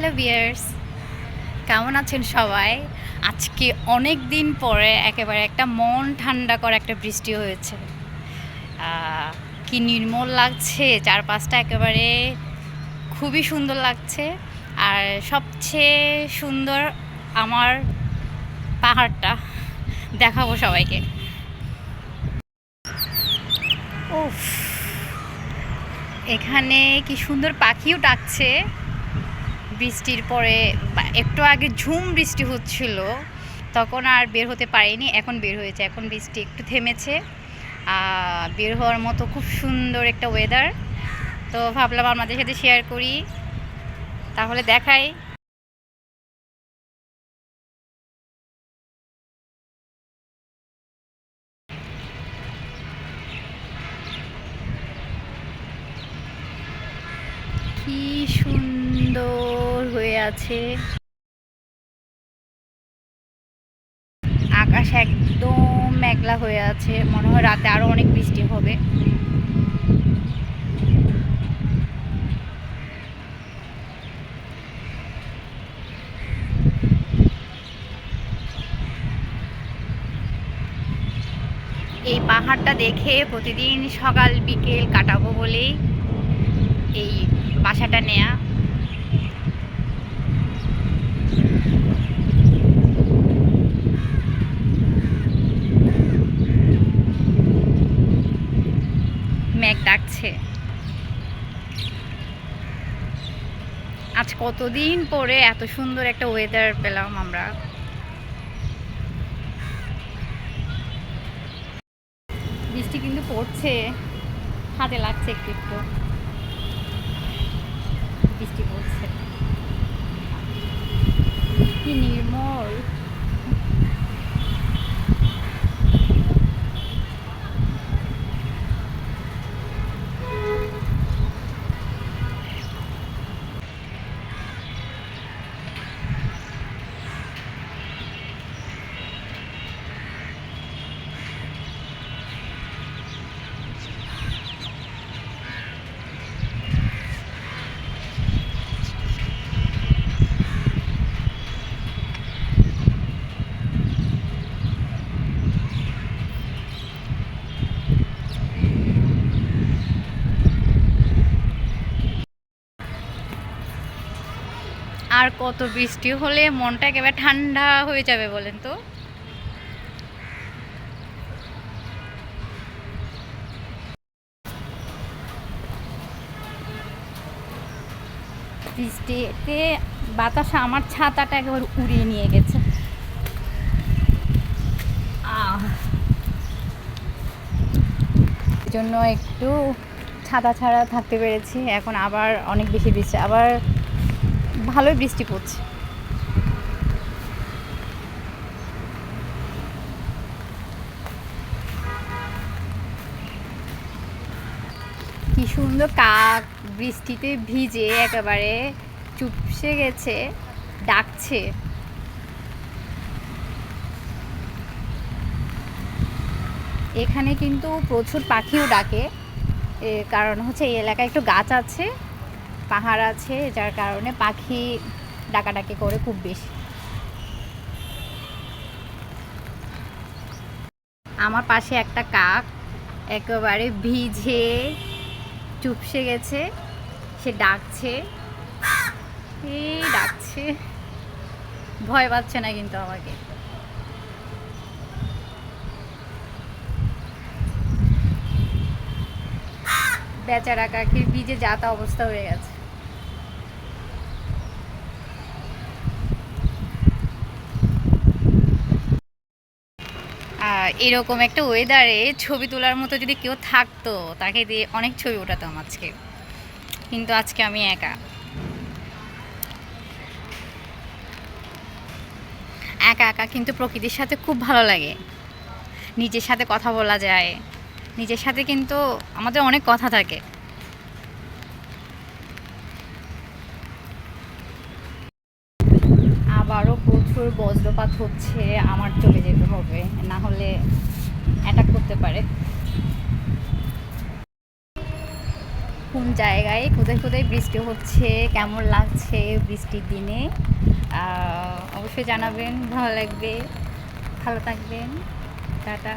Hello viewers, কেমন আছেন সবাই? আজকে অনেক দিন পরে একেবারে একটা মন ঠান্ডা করা একটা বৃষ্টি হয়েছে। কি নির্মল লাগছে, চারপাশটা একেবারে খুবই সুন্দর লাগছে। আর সবচেয়ে সুন্দর আমার পাহাড়টা, দেখাবো সবাইকে। উফ, এখানে কি সুন্দর পাখিও ডাকছে। বৃষ্টির পরে একটু আগে ঝুম বৃষ্টি হচ্ছিল, তখন আর বের হতে পারিনি, এখন বের হয়েছে। এখন বৃষ্টি একটু থেমেছে, বের হওয়ার মতো খুব সুন্দর একটা ওয়েদার। তো ভাবলাম আপনাদের সাথে শেয়ার করি, তাহলে দেখাই। কি সুন্দর হয়ে আছে আকাশ, একদম মেঘলা হয়ে আছে। মনে হয় রাতে আরো অনেক বৃষ্টি হবে। এই পাহাড়টা দেখে প্রতিদিন সকাল বিকেল কাটাবো বলেই এই বাসাটা নেয়া। মেঘ ডাকছে। আজ কতদিন পরে এত সুন্দর একটা ওয়েদার পেলাম আমরা। বৃষ্টি কিন্তু পড়ছে, হাতে লাগছে একটু একটু, বৃষ্টি পড়ছে। কি নির্মল। আর কত বৃষ্টি হলে মনটা একেবারে ঠান্ডা হয়ে যাবে বলেন তো? বৃষ্টিতে বাতাসে আমার ছাতাটা একেবারে উড়িয়ে নিয়ে গেছে। জন্য একটু ছাতা ছাড়া থাকতে পেরেছি। এখন আবার অনেক বেশি বৃষ্টি, আবার ভালোই বৃষ্টি পড়ছে। কি সুন্দর কাক বৃষ্টিতে ভিজে একেবারে চুপসে গেছে, ডাকছে। এখানে কিন্তু প্রচুর পাখিও ডাকে, কারণ হচ্ছে এই এলাকায় একটু গাছ আছে, পাহাড় আছে, যার কারণে পাখি ডাকাডাকি করে খুব বেশি। আমার পাশে একটা কাক একেবারে ভিজে চুপসে গেছে, সে ডাকছে, এই ডাকছে, ভয় পাচ্ছে না কিন্তু আমাকে। বেচারা কাকির ভিজে যাতা অবস্থা হয়ে গেছে। এরকম একটা ওয়েদারে ছবি তোলার মতো যদি কেউ থাকতো, তাকে দিয়ে অনেক ছবি ওঠাতাম আজকে, কিন্তু আজকে আমি একা। একা একা কিন্তু প্রকৃতির সাথে খুব ভালো লাগে। নিজের সাথে কথা বলা যায়, নিজের সাথে কিন্তু আমাদের অনেক কথা থাকে। আবারও প্রচুর বজ্রপাত হচ্ছে, আমার চলে যেতে হবে, না হলে অ্যাটাক করতে পারে। কোন জায়গায় কোথায় কোথায় বৃষ্টি হচ্ছে, কেমন লাগছে বৃষ্টির দিনে অবশ্যই জানাবেন। ভালো লাগবে। ভালো থাকবেন। টাটা।